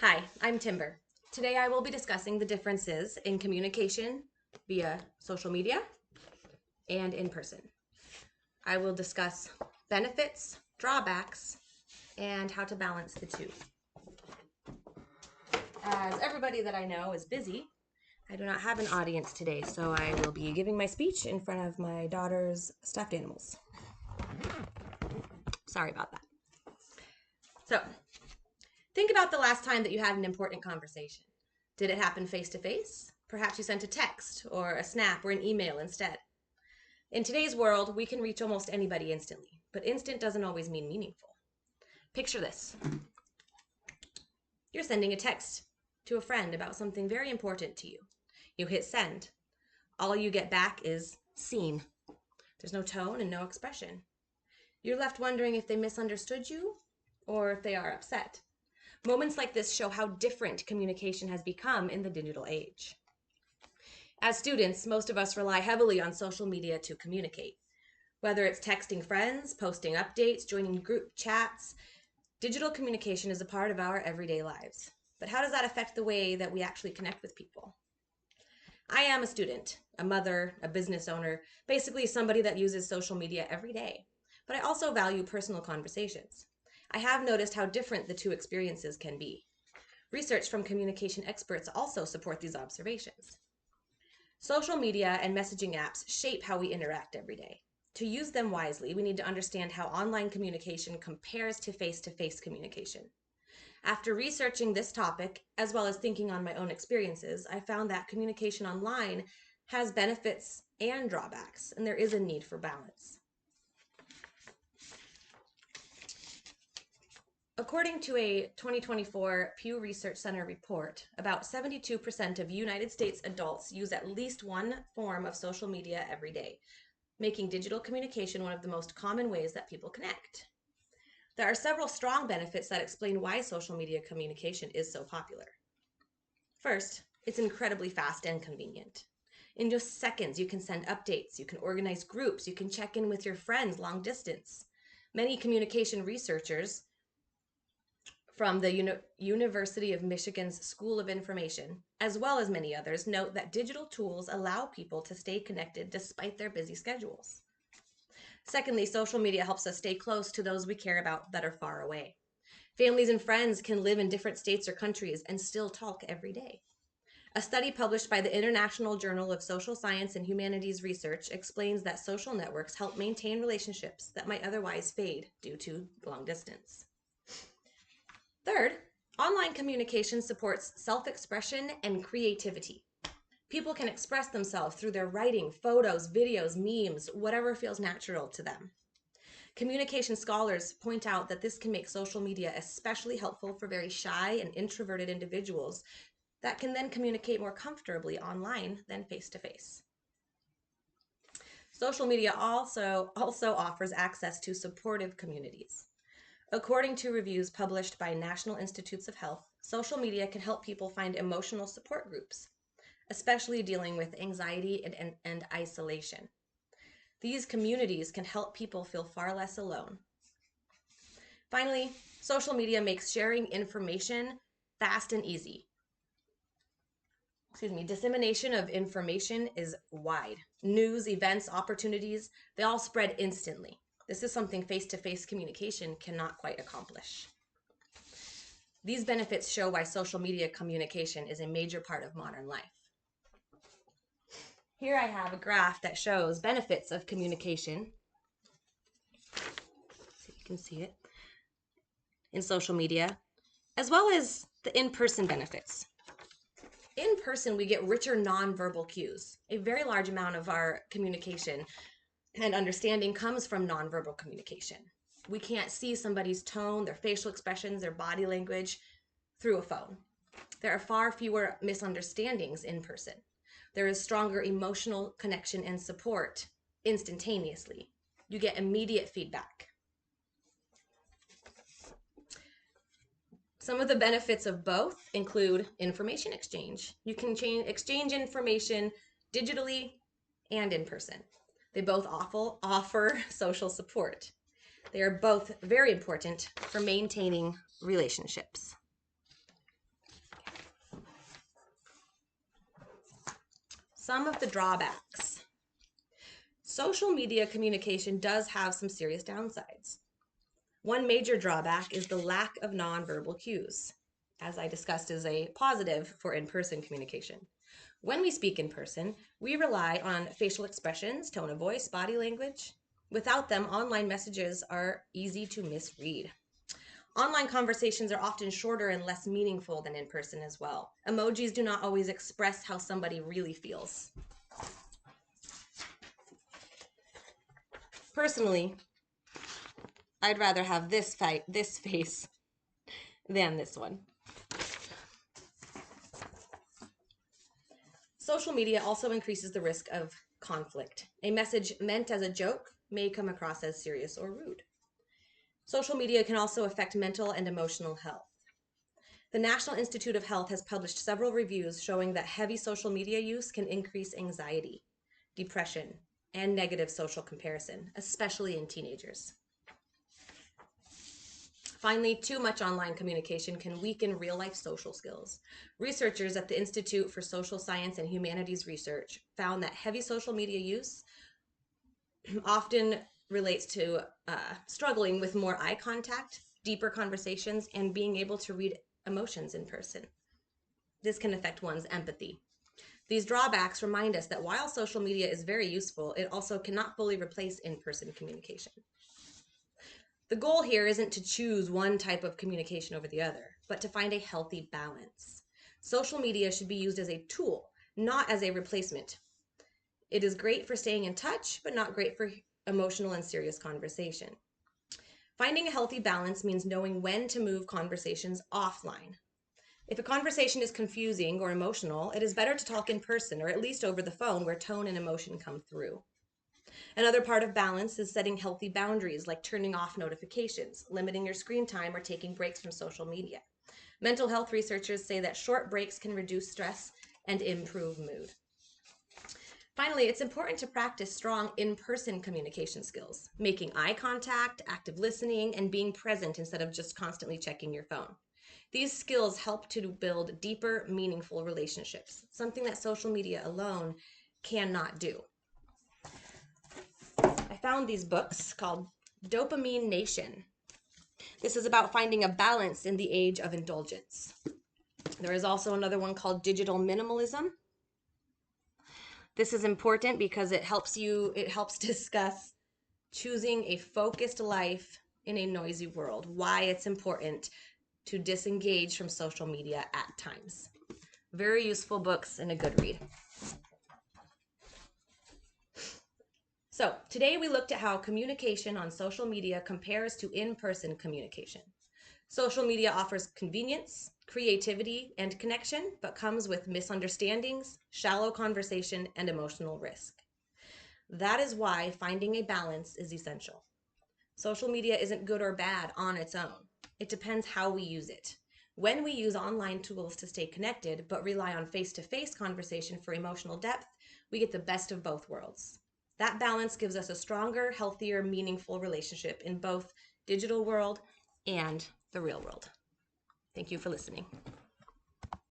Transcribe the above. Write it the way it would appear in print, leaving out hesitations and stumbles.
Hi, I'm Timber. Today I will be discussing the differences in communication via social media and in person. I will discuss benefits, drawbacks, and how to balance the two. As everybody that I know is busy, I do not have an audience today, so I will be giving my speech in front of my daughter's stuffed animals. Sorry about that. So, think about the last time that you had an important conversation. Did it happen face to face? Perhaps you sent a text or a snap or an email instead. In today's world, we can reach almost anybody instantly, but instant doesn't always mean meaningful. Picture this. You're sending a text to a friend about something very important to you. You hit send. All you get back is seen. There's no tone and no expression. You're left wondering if they misunderstood you or if they are upset. Moments like this show how different communication has become in the digital age. As students, most of us rely heavily on social media to communicate. Whether it's texting friends, posting updates, joining group chats, digital communication is a part of our everyday lives. But how does that affect the way that we actually connect with people? I am a student, a mother, a business owner, basically somebody that uses social media every day. But I also value personal conversations. I have noticed how different the two experiences can be. Research from communication experts also support these observations. Social media and messaging apps shape how we interact every day. To use them wisely, we need to understand how online communication compares to face communication. After researching this topic, as well as thinking on my own experiences, I found that communication online has benefits and drawbacks, and there is a need for balance. According to a 2024 Pew Research Center report, about 72% of United States adults use at least one form of social media every day, making digital communication one of the most common ways that people connect. There are several strong benefits that explain why social media communication is so popular. First, it's incredibly fast and convenient. In just seconds, you can send updates, you can organize groups, you can check in with your friends long distance. Many communication researchers from the University of Michigan's School of Information, as well as many others, note that digital tools allow people to stay connected despite their busy schedules. Secondly, social media helps us stay close to those we care about that are far away. Families and friends can live in different states or countries and still talk every day. A study published by the International Journal of Social Science and Humanities Research explains that social networks help maintain relationships that might otherwise fade due to long distance. Third, online communication supports self-expression and creativity. People can express themselves through their writing, photos, videos, memes, whatever feels natural to them. Communication scholars point out that this can make social media especially helpful for very shy and introverted individuals that can then communicate more comfortably online than face to face. Social media also offers access to supportive communities. According to reviews published by National Institutes of Health, social media can help people find emotional support groups, especially dealing with anxiety and isolation. These communities can help people feel far less alone. Finally, social media makes sharing information fast and easy. Dissemination of information is wide. News, events, opportunities, they all spread instantly. This is something face-to-face communication cannot quite accomplish. These benefits show why social media communication is a major part of modern life. Here I have a graph that shows benefits of communication. So you can see it in social media, as well as the in-person benefits. In person, we get richer nonverbal cues. A very large amount of our communication and understanding comes from nonverbal communication. We can't see somebody's tone, their facial expressions, their body language through a phone. There are far fewer misunderstandings in person. There is stronger emotional connection and support instantaneously. You get immediate feedback. Some of the benefits of both include information exchange. You can exchange information digitally and in person. They both offer social support. They are both very important for maintaining relationships. Some of the drawbacks. Social media communication does have some serious downsides. One major drawback is the lack of nonverbal cues, as I discussed is a positive for in-person communication. When we speak in person, we rely on facial expressions, tone of voice, body language. Without them, online messages are easy to misread. Online conversations are often shorter and less meaningful than in person as well. Emojis do not always express how somebody really feels. Personally, I'd rather have this face than this one. Social media also increases the risk of conflict. A message meant as a joke may come across as serious or rude. Social media can also affect mental and emotional health. The National Institute of Health has published several reviews showing that heavy social media use can increase anxiety, depression, and negative social comparison, especially in teenagers. Finally, too much online communication can weaken real-life social skills. Researchers at the Institute for Social Science and Humanities Research found that heavy social media use often relates to struggling with more eye contact, deeper conversations, and being able to read emotions in person. This can affect one's empathy. These drawbacks remind us that while social media is very useful, it also cannot fully replace in-person communication. The goal here isn't to choose one type of communication over the other, but to find a healthy balance. Social media should be used as a tool, not as a replacement. It is great for staying in touch, but not great for emotional and serious conversation. Finding a healthy balance means knowing when to move conversations offline. If a conversation is confusing or emotional, it is better to talk in person or at least over the phone where tone and emotion come through. Another part of balance is setting healthy boundaries like turning off notifications, limiting your screen time, or taking breaks from social media. Mental health researchers say that short breaks can reduce stress and improve mood. Finally, it's important to practice strong in-person communication skills, making eye contact, active listening, and being present instead of just constantly checking your phone. These skills help to build deeper, meaningful relationships, something that social media alone cannot do. I found these books called Dopamine Nation. This is about finding a balance in the age of indulgence. There is also another one called Digital Minimalism. This is important because it helps discuss choosing a focused life in a noisy world, why it's important to disengage from social media at times. Very useful books and a good read. So today we looked at how communication on social media compares to in-person communication. Social media offers convenience, creativity, and connection, but comes with misunderstandings, shallow conversation, and emotional risk. That is why finding a balance is essential. Social media isn't good or bad on its own. It depends how we use it. When we use online tools to stay connected, but rely on face-to-face conversation for emotional depth, we get the best of both worlds. That balance gives us a stronger, healthier, meaningful relationship in both digital world and the real world. Thank you for listening.